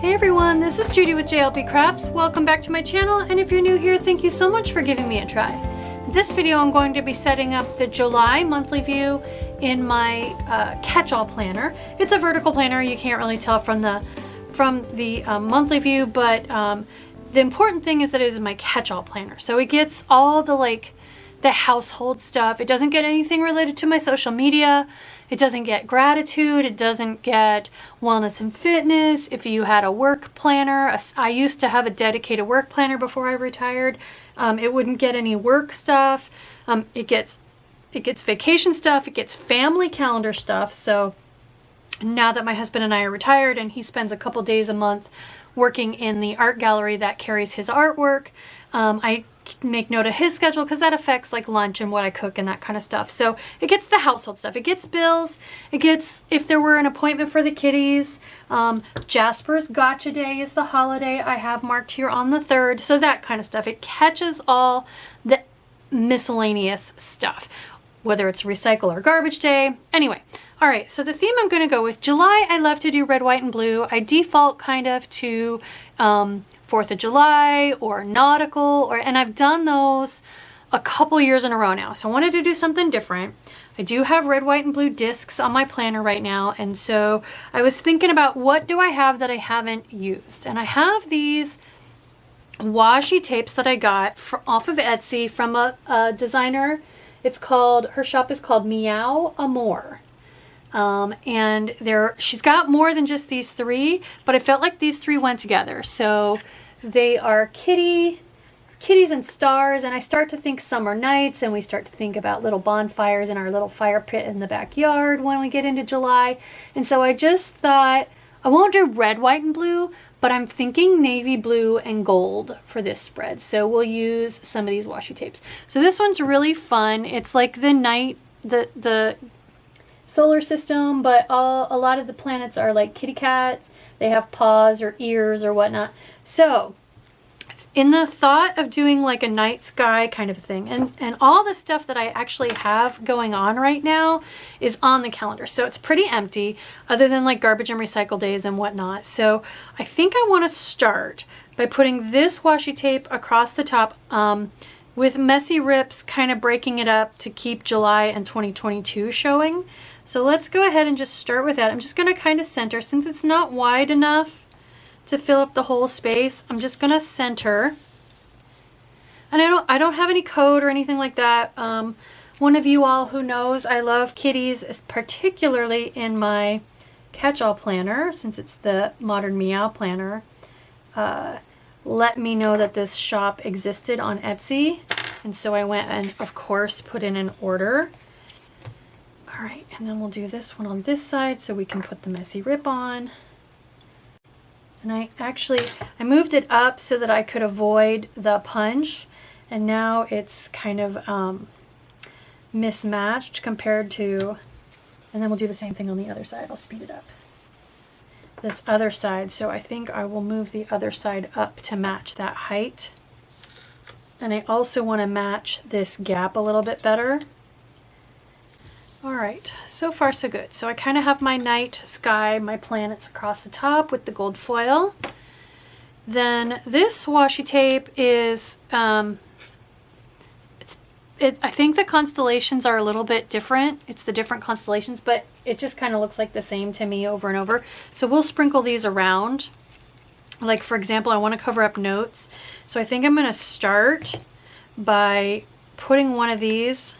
Hey everyone, this is Judi with JLBCrafts. Welcome back to my channel, and if you're new here, thank you so much for giving me a try. In this video, I'm going to be setting up the July monthly view in my Catchall planner. It's a vertical planner. You can't really tell from the monthly view, but the important thing is that it is my Catchall planner. So it gets all the household stuff. It doesn't get anything related to my social media. It doesn't get gratitude. It doesn't get wellness and fitness. If you had a work planner, I used to have a dedicated work planner before I retired. It wouldn't get any work stuff. It gets vacation stuff. It gets family calendar stuff. So now that my husband and I are retired and he spends a couple days a month working in the art gallery that carries his artwork, I make note of his schedule because that affects like lunch and what I cook and that kind of stuff. So it gets the household stuff. It gets bills. It gets if there were an appointment for the kitties. Jasper's gotcha day is the holiday I have marked here on the 3rd. So that kind of stuff. It catches all the miscellaneous stuff, whether it's recycle or garbage day. Anyway, all right, so the theme I'm going to go with, July, I love to do red, white, and blue. I default kind of to 4th of July or nautical, and I've done those a couple years in a row now. So I wanted to do something different. I do have red, white, and blue discs on my planner right now, and so I was thinking about what do I have that I haven't used. And I have these washi tapes that I got off of Etsy from a designer. Her shop is called Meow, Amor. And she's got more than just these 3, but I felt like these 3 went together. So they are kitties and stars, and I start to think summer nights, and we start to think about little bonfires in our little fire pit in the backyard when we get into July. And so I just thought, I won't do red, white, and blue, but I'm thinking navy blue and gold for this spread. So we'll use some of these washi tapes. So this one's really fun. It's like the solar system, but a lot of the planets are like kitty cats. They have paws or ears or whatnot. So in the thought of doing like a night sky kind of thing, and all the stuff that I actually have going on right now is on the calendar. So it's pretty empty other than like garbage and recycle days and whatnot. So I think I want to start by putting this washi tape across the top with messy rips, kind of breaking it up to keep July and 2022 showing. So let's go ahead and just start with that. I'm just going to kind of center, since it's not wide enough to fill up the whole space. I'm just going to center. And I don't have any code or anything like that. One of you all who knows I love kitties, particularly in my Catchall planner, since it's the modern Meow planner, let me know that this shop existed on Etsy. And so I went and, of course, put in an order. All right, and then we'll do this one on this side so we can put the messy rip on. And I moved it up so that I could avoid the punch. And now it's kind of mismatched compared to, and then we'll do the same thing on the other side. I'll speed it up. This other side, so I think I will move the other side up to match that height. And I also want to match this gap a little bit better. All right, so far so good. So I kind of have my night sky, my planets across the top with the gold foil. Then this washi tape is, I think the constellations are a little bit different. It's the different constellations, but it just kind of looks like the same to me over and over. So we'll sprinkle these around. Like, for example, I want to cover up notes. So I think I'm going to start by putting one of these.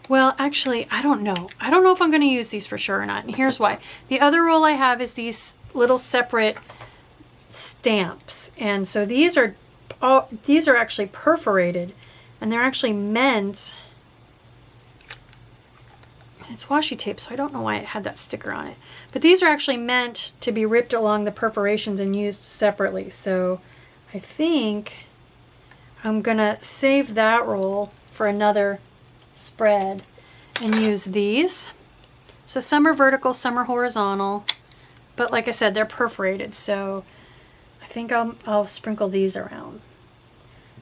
Well, actually, I don't know. I don't know if I'm going to use these for sure or not. And here's why. The other roll I have is these little separate stamps. And so these are actually perforated. And they're actually meant, and it's washi tape, so I don't know why it had that sticker on it. But these are actually meant to be ripped along the perforations and used separately. So I think I'm gonna save that roll for another spread and use these. So some are vertical, some are horizontal, but like I said, they're perforated. So I think I'll sprinkle these around.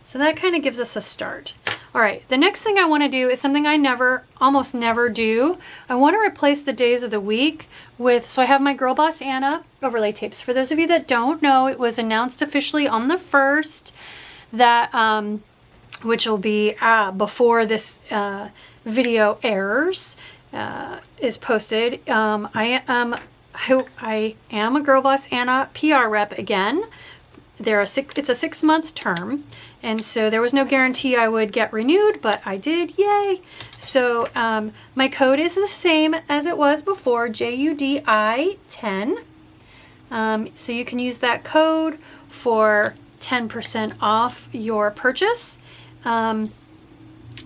So that kind of gives us a start. All right, the next thing I want to do is something I almost never do. I want to replace the days of the week with, so I have my Girl Boss Anna overlay tapes. For those of you that don't know, it was announced officially on the 1st that, which will be before this video airs, is posted. I am a Girl Boss Anna PR rep again. It's a 6-month term, and so there was no guarantee I would get renewed, but I did, yay! So my code is the same as it was before, JUDI 10. So you can use that code for 10% off your purchase. And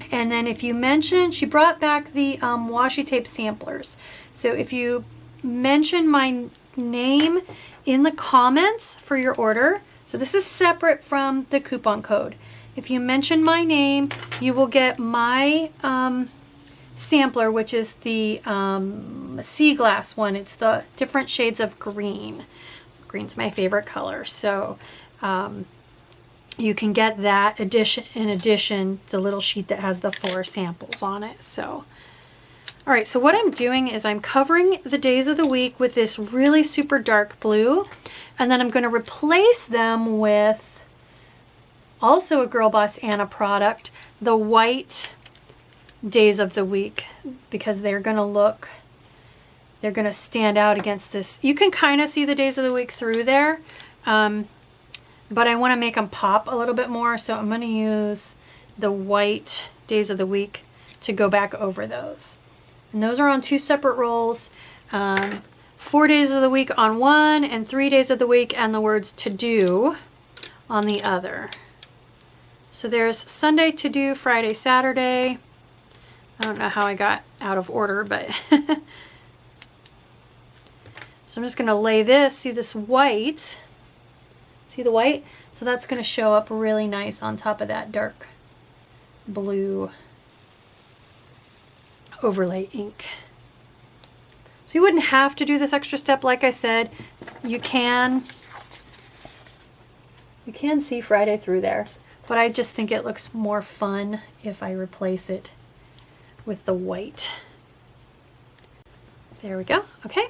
then if you mention, she brought back the washi tape samplers. So if you mention my name in the comments for your order, so this is separate from the coupon code. If you mention my name, you will get my sampler, which is the sea glass one. It's the different shades of green. Green's my favorite color. So you can get that in addition, the little sheet that has the 4 samples on it. So, all right, so what I'm doing is I'm covering the days of the week with this really super dark blue, and then I'm going to replace them with also a Girl Boss Anna product, the white days of the week, because they're going to stand out against this. You can kind of see the days of the week through there, but I want to make them pop a little bit more, so I'm going to use the white days of the week to go back over those. And those are on 2 separate rolls, 4 days of the week on one, and 3 days of the week and the words to do on the other. So there's Sunday to do, Friday, Saturday. I don't know how I got out of order, but so I'm just going to lay this, see this white, see the white? So that's going to show up really nice on top of that dark blue overlay ink. So you wouldn't have to do this extra step. Like I said, you can see Friday through there, but I just think it looks more fun if I replace it with the white. There we go. Okay,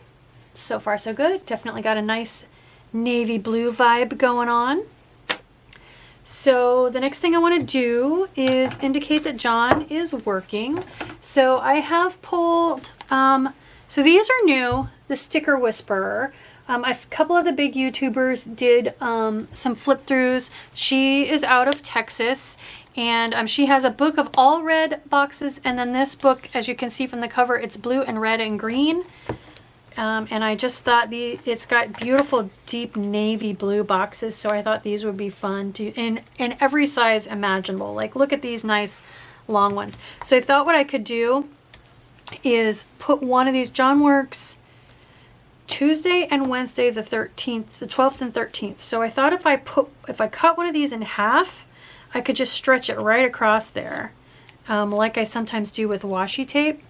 so far so good. Definitely got a nice navy blue vibe going on. So the next thing I want to do is indicate that John is working. So I have pulled, so these are new, the Sticker Whisperer. A couple of the big YouTubers did some flip throughs. She is out of Texas, and she has a book of all red boxes, and then this book, as you can see from the cover, it's blue and red and green. And I just thought it's got beautiful deep navy blue boxes, so I thought these would be fun to in every size imaginable. Like, look at these nice long ones. So I thought what I could do is put one of these. John works Tuesday and Wednesday the 13th, the 12th and 13th. So I thought if I cut one of these in half, I could just stretch it right across there, like I sometimes do with washi tape.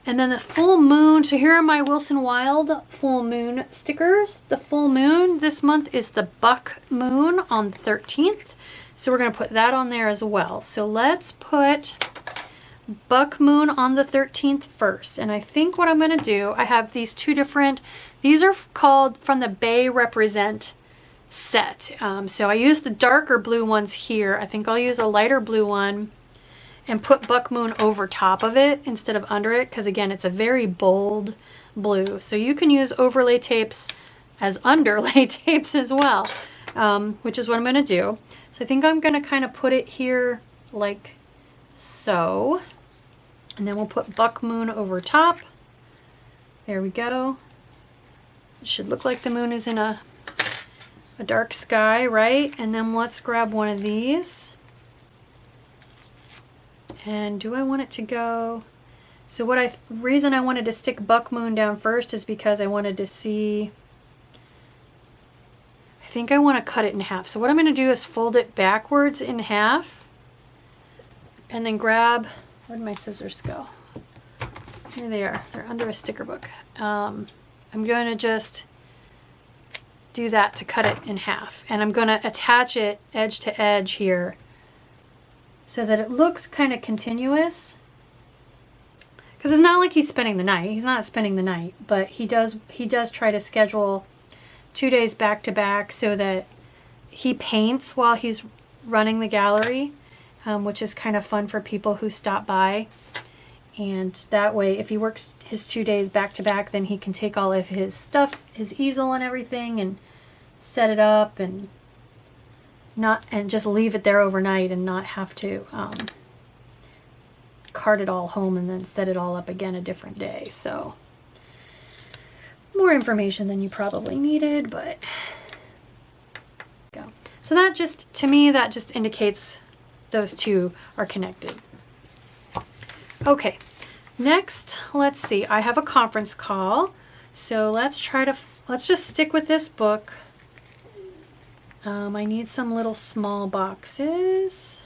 And then the full moon, so here are my Wilson Wild full moon stickers. The full moon this month is the buck moon on the 13th. So we're going to put that on there as well. So let's put buck moon on the 13th first. And I think what I'm going to do, I have these 2 different, these are called from the Bay Represent set. So I use the darker blue ones here. I think I'll use a lighter blue one and put buck moon over top of it instead of under it, because again, it's a very bold blue. So you can use overlay tapes as underlay tapes as well, which is what I'm going to do. So I think I'm going to kind of put it here like so, and then we'll put buck moon over top. There we go. It should look like the moon is in a dark sky, right? And then let's grab one of these. And do I want it to go? So reason I wanted to stick buck moon down first is because I wanted to see, I think I want to cut it in half. So what I'm going to do is fold it backwards in half and then grab, where'd my scissors go? Here they are. They're under a sticker book. I'm going to just do that to cut it in half. And I'm going to attach it edge to edge here so that it looks kind of continuous. Because it's not like he's spending the night. He's not spending the night, but he does try to schedule 2 days back to back so that he paints while he's running the gallery, which is kind of fun for people who stop by. And that way, if he works his 2 days back to back, then he can take all of his stuff, his easel and everything, and set it up and just leave it there overnight and not have to cart it all home and then set it all up again a different day. So more information than you probably needed, but go. So that just, to me, that just indicates those two are connected. Okay, next, let's see. I have a conference call, so let's just stick with this book. I need some little small boxes.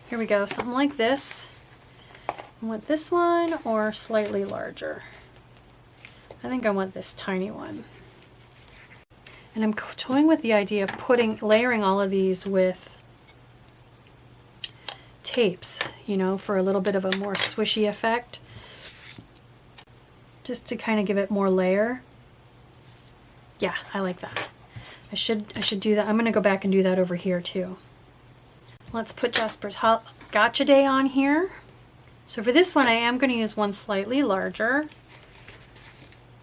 Here we go, something like this. I want this one or slightly larger. I think I want this tiny one. And I'm toying with the idea of layering all of these with tapes, you know, for a little bit of a more swishy effect. Just to kind of give it more layer. Yeah, I like that. I should do that. I'm going to go back and do that over here too. Let's put Jasper's Gotcha Day on here. So for this one, I am going to use one slightly larger.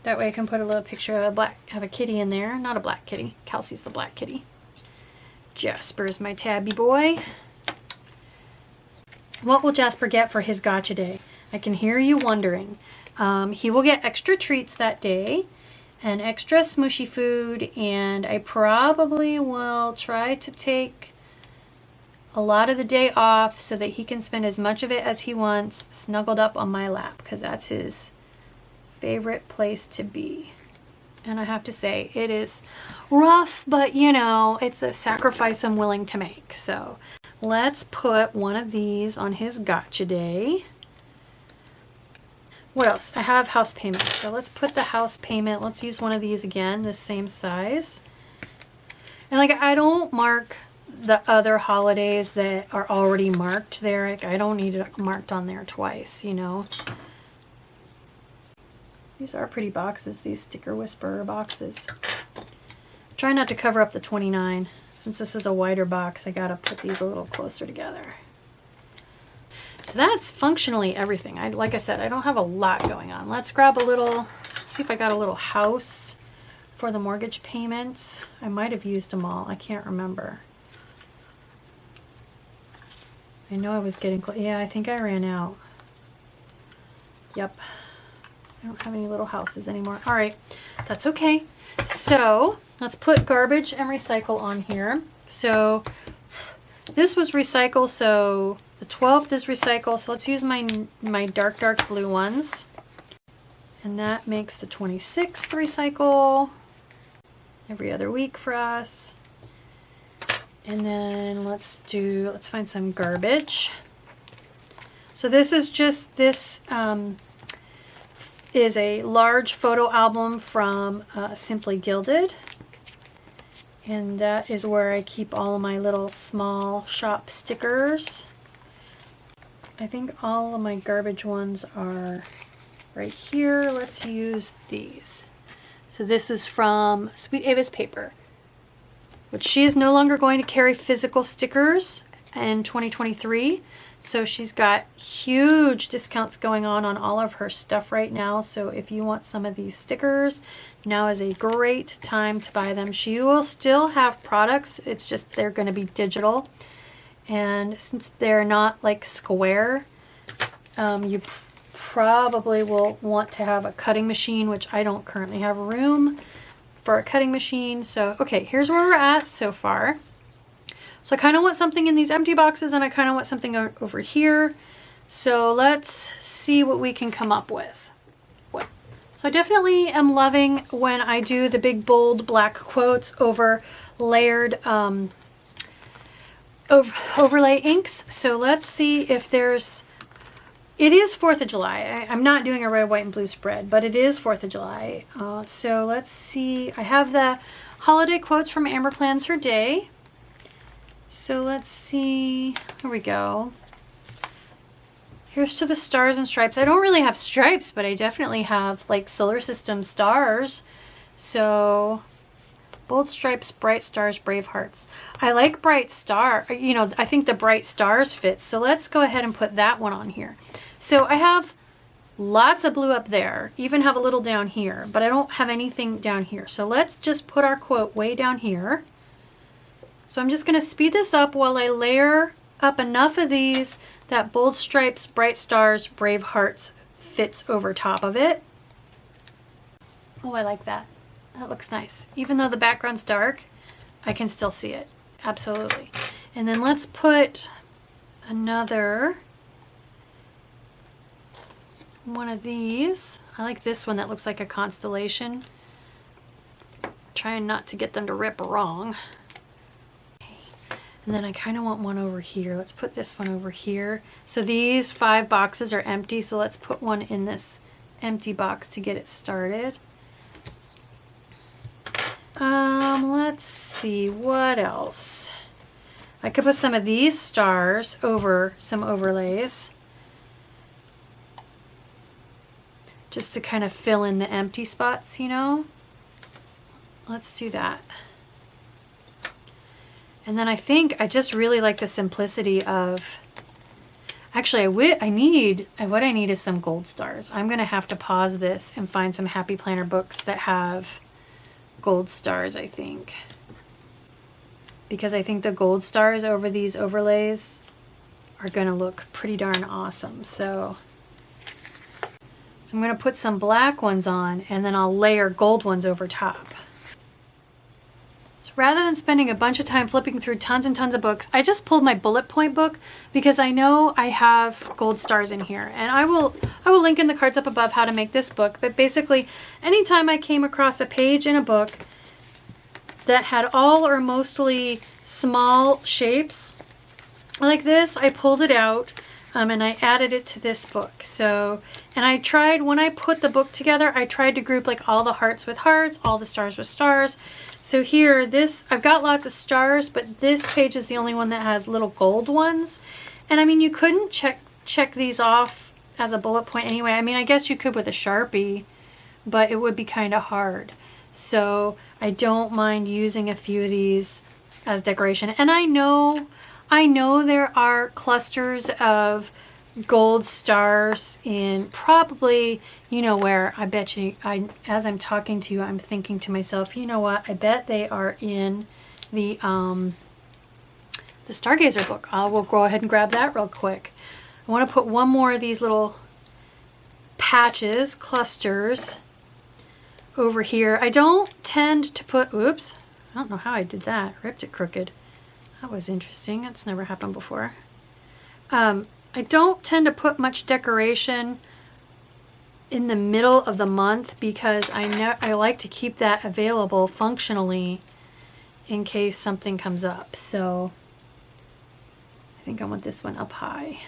That way I can put a little picture of a kitty in there. Not a black kitty. Kelsey's the black kitty. Jasper's my tabby boy. What will Jasper get for his Gotcha Day? I can hear you wondering. He will get extra treats that day and extra smushy food, and I probably will try to take a lot of the day off so that he can spend as much of it as he wants snuggled up on my lap, because that's his favorite place to be. And I have to say, it is rough, but you know, it's a sacrifice I'm willing to make. So let's put one of these on his Gotcha Day. What else? I have house payment. So let's put the house payment. Let's use one of these again, the same size. And like, I don't mark the other holidays that are already marked there. Like, I don't need it marked on there twice, you know. These are pretty boxes, these Sticker Whisperer boxes. Try not to cover up the 29. Since this is a wider box, I gotta put these a little closer together. So that's functionally everything. Like I said, I don't have a lot going on. Let's grab a little, let's see if I got a little house for the mortgage payments. I might have used them all. I can't remember. I know I was getting close. Yeah, I think I ran out. Yep. I don't have any little houses anymore. All right, that's okay. So let's put garbage and recycle on here. So this was recycle, so the 12th is recycle. So let's use my dark blue ones. And that makes the 26th recycle every other week for us. And then let's find some garbage. So this is just, this is a large photo album from Simply Gilded. And that is where I keep all of my little small shop stickers. I think all of my garbage ones are right here. Let's use these. So this is from Sweet Avas Paper, which she is no longer going to carry physical stickers in 2023. So she's got huge discounts going on all of her stuff right now. So if you want some of these stickers, now is a great time to buy them. She will still have products. It's just they're going to be digital. And since they're not like square, you probably will want to have a cutting machine, which I don't currently have room for a cutting machine. So, okay, here's where we're at so far. So I kind of want something in these empty boxes, and I kind of want something over here. So let's see what we can come up with. So I definitely am loving when I do the big bold black quotes over layered overlay inks. So let's see if there's, it is 4th of July. I'm not doing a red, white, and blue spread, but it is 4th of July. So let's see. I have the holiday quotes from Amor Plans Her Day. So let's see, here we go. Here's to the stars and stripes. I don't really have stripes, but I definitely have like solar system stars. So bold stripes, bright stars, brave hearts. I like bright star, you know, I think the bright stars fits. So let's go ahead and put that one on here. So I have lots of blue up there, even have a little down here, but I don't have anything down here. So let's just put our quote way down here. So I'm just going to speed this up while I layer up enough of these that bold stripes, bright stars, brave hearts fits over top of it. Oh, I like that. That looks nice. Even though the background's dark, I can still see it. Absolutely. And then let's put another one of these. I like this one that looks like a constellation. Trying not to get them to rip wrong. And then I kind of want one over here. Let's put this one over here. So these 5 boxes are empty, so let's put one in this empty box to get it started. Let's see, what else? I could put some of these stars over some overlays, just to kind of fill in the empty spots, you know? Let's do that. And then I think I just really like the simplicity of, actually what I need is some gold stars. I'm gonna have to pause this and find some Happy Planner books that have gold stars, I think. Because I think the gold stars over these overlays are gonna look pretty darn awesome. So I'm gonna put some black ones on and then I'll layer gold ones over top. So rather than spending a bunch of time flipping through tons and tons of books, I just pulled my bullet point book because I know I have gold stars in here. And I will link in the cards up above how to make this book. But basically, anytime I came across a page in a book that had all or mostly small shapes like this, I pulled it out and I added it to this book. So, and I tried, when I put the book together, I tried to group like all the hearts with hearts, all the stars with stars. So here, this, I've got lots of stars, but this page is the only one that has little gold ones. And I mean, you couldn't check these off as a bullet point anyway. I mean, I guess you could with a Sharpie, but it would be kind of hard. So I don't mind using a few of these as decoration. And I know there are clusters of gold stars in probably, you know where, I bet you, as I'm talking to you, I'm thinking to myself, you know what, I bet they are in the Stargazer book. We'll go ahead and grab that real quick. I want to put one more of these little patches, clusters, over here. I don't tend to put, oops, I don't know how I did that, ripped it crooked. That was interesting. That's never happened before. I don't tend to put much decoration in the middle of the month because I like to keep that available functionally in case something comes up. So I think I want this one up high.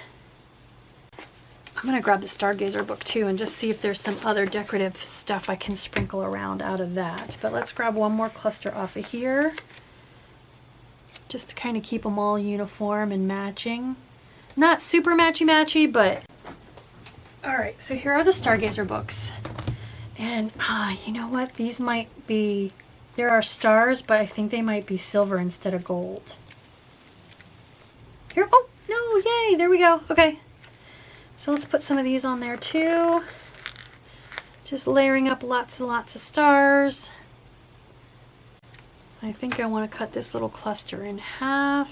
I'm going to grab the Stargazer book too and just see if there's some other decorative stuff I can sprinkle around out of that. But let's grab one more cluster off of here, just to kind of keep them all uniform and matching. Not super matchy-matchy, but... Alright, so here are the Stargazer books. And, you know what? These might be... There are stars, but I think they might be silver instead of gold. Here, oh, no, yay, there we go. Okay. So let's put some of these on there too. Just layering up lots and lots of stars. I think I want to cut this little cluster in half.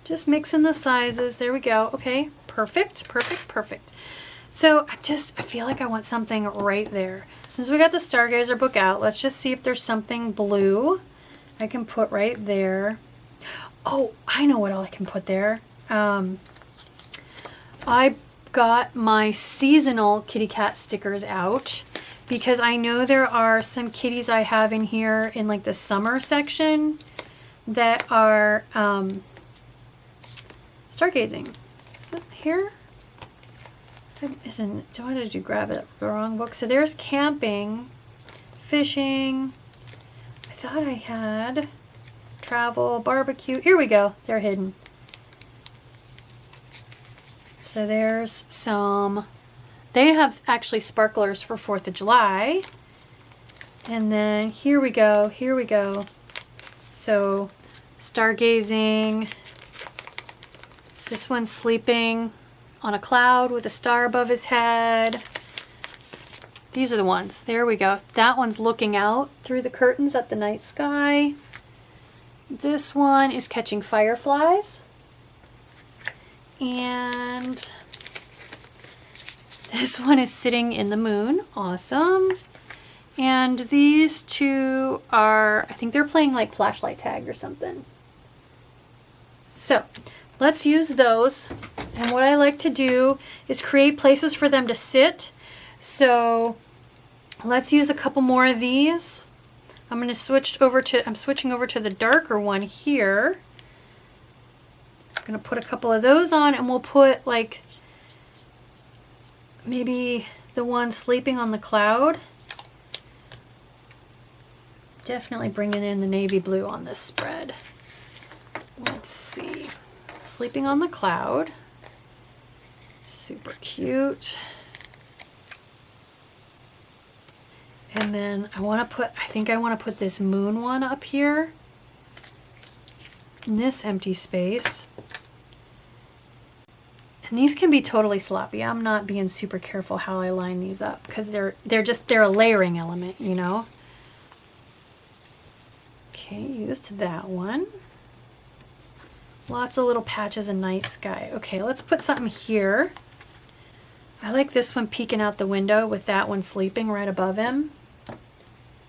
Just mixing the sizes. There we go. Okay, perfect, perfect, perfect. So I feel like I want something right there. Since we got the Stargazer book out, let's just see if there's something blue I can put right there. Oh, I know what all I can put there. I got my seasonal kitty cat stickers out because I know there are some kitties I have in here in like the summer section that are stargazing. Is it here? Did you grab it? The wrong book. So there's camping, fishing. I thought I had travel, barbecue. Here we go. They're hidden. So there's some, they have actually sparklers for 4th of July. And then here we go, here we go. So stargazing. This one's sleeping on a cloud with a star above his head. These are the ones. There we go. That one's looking out through the curtains at the night sky. This one is catching fireflies. And this one is sitting in the moon. Awesome. And these two are, I think they're playing like flashlight tag or something. So let's use those. And what I like to do is create places for them to sit. So let's use a couple more of these. I'm going to switch over to, I'm switching over to the darker one here. I'm going to put a couple of those on, and we'll put like maybe the one sleeping on the cloud. Definitely bringing in the navy blue on this spread. Let's see. Sleeping on the cloud. Super cute. And then I want to put, I think I want to put this moon one up here in this empty space. And these can be totally sloppy. I'm not being super careful how I line these up because they're a layering element, you know. Okay, used that one. Lots of little patches of night sky. Okay, let's put something here. I like this one peeking out the window with that one sleeping right above him.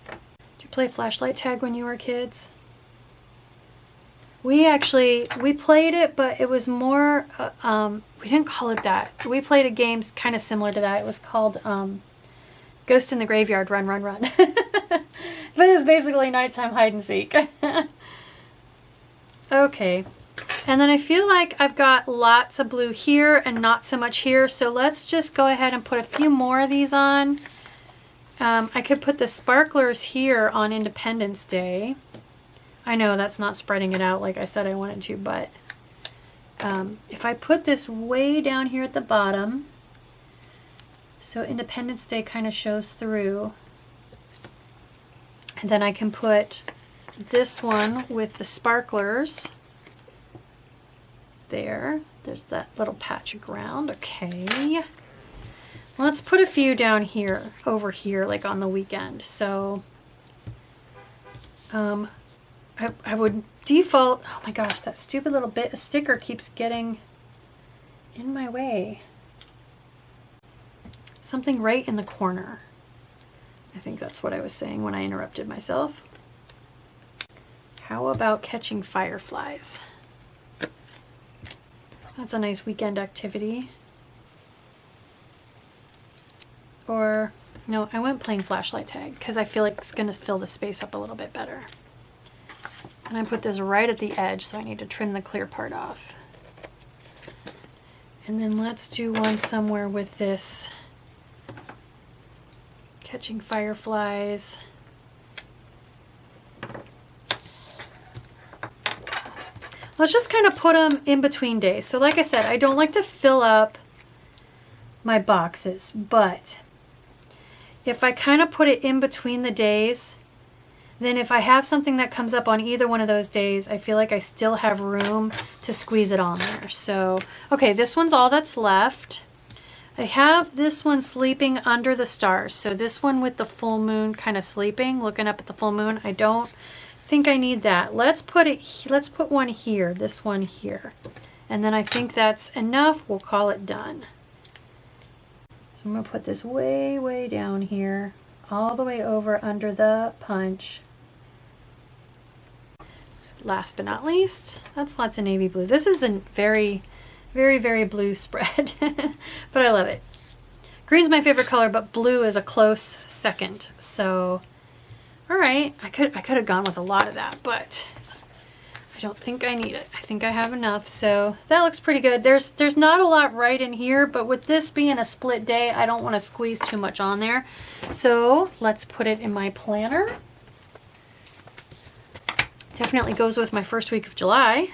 Did you play flashlight tag when you were kids? We played it, but it was more, we didn't call it that. We played a game kind of similar to that. It was called Ghost in the Graveyard, Run, Run, Run. But it's basically nighttime hide and seek. Okay. And then I feel like I've got lots of blue here and not so much here. So let's just go ahead and put a few more of these on. I could put the sparklers here on Independence Day. I know that's not spreading it out like I said I wanted to, but if I put this way down here at the bottom, so Independence Day kind of shows through, and then I can put this one with the sparklers there. There's that little patch of ground. Okay. Let's put a few down here, over here, like on the weekend. So I would default, oh my gosh, that stupid little bit of sticker keeps getting in my way. Something right in the corner. I think that's what I was saying when I interrupted myself. How about catching fireflies? That's a nice weekend activity. Or, no, I went playing flashlight tag because I feel like it's going to fill the space up a little bit better. And I put this right at the edge, so I need to trim the clear part off. And then let's do one somewhere with this catching fireflies. Let's just kind of put them in between days. So like I said, I don't like to fill up my boxes, but if I kind of put it in between the days, then if I have something that comes up on either one of those days, I feel like I still have room to squeeze it on there. So, okay, this one's all that's left. I have this one sleeping under the stars. So this one with the full moon kind of sleeping, looking up at the full moon. I don't think I need that. Let's put one here, this one here. And then I think that's enough. We'll call it done. So I'm gonna put this way, way down here, all the way over under the punch. Last but not least, that's lots of navy blue. This is a very, very, very blue spread, but I love it. Green's my favorite color, but blue is a close second. So, all right, I could have gone with a lot of that, but I don't think I need it. I think I have enough. So that looks pretty good. There's not a lot right in here, but with this being a split day, I don't want to squeeze too much on there. So let's put it in my planner. Definitely goes with my first week of July.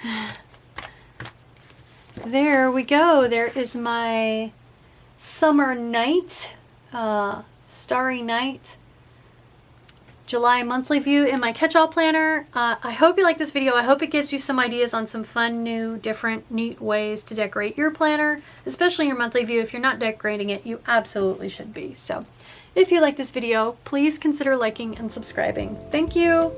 There we go. There is my summer night, starry night, July monthly view in my catch-all planner. I hope you like this video. I hope it gives you some ideas on some fun, new, different, neat ways to decorate your planner, especially your monthly view. If you're not decorating it, you absolutely should be. So if you like this video, please consider liking and subscribing. Thank you.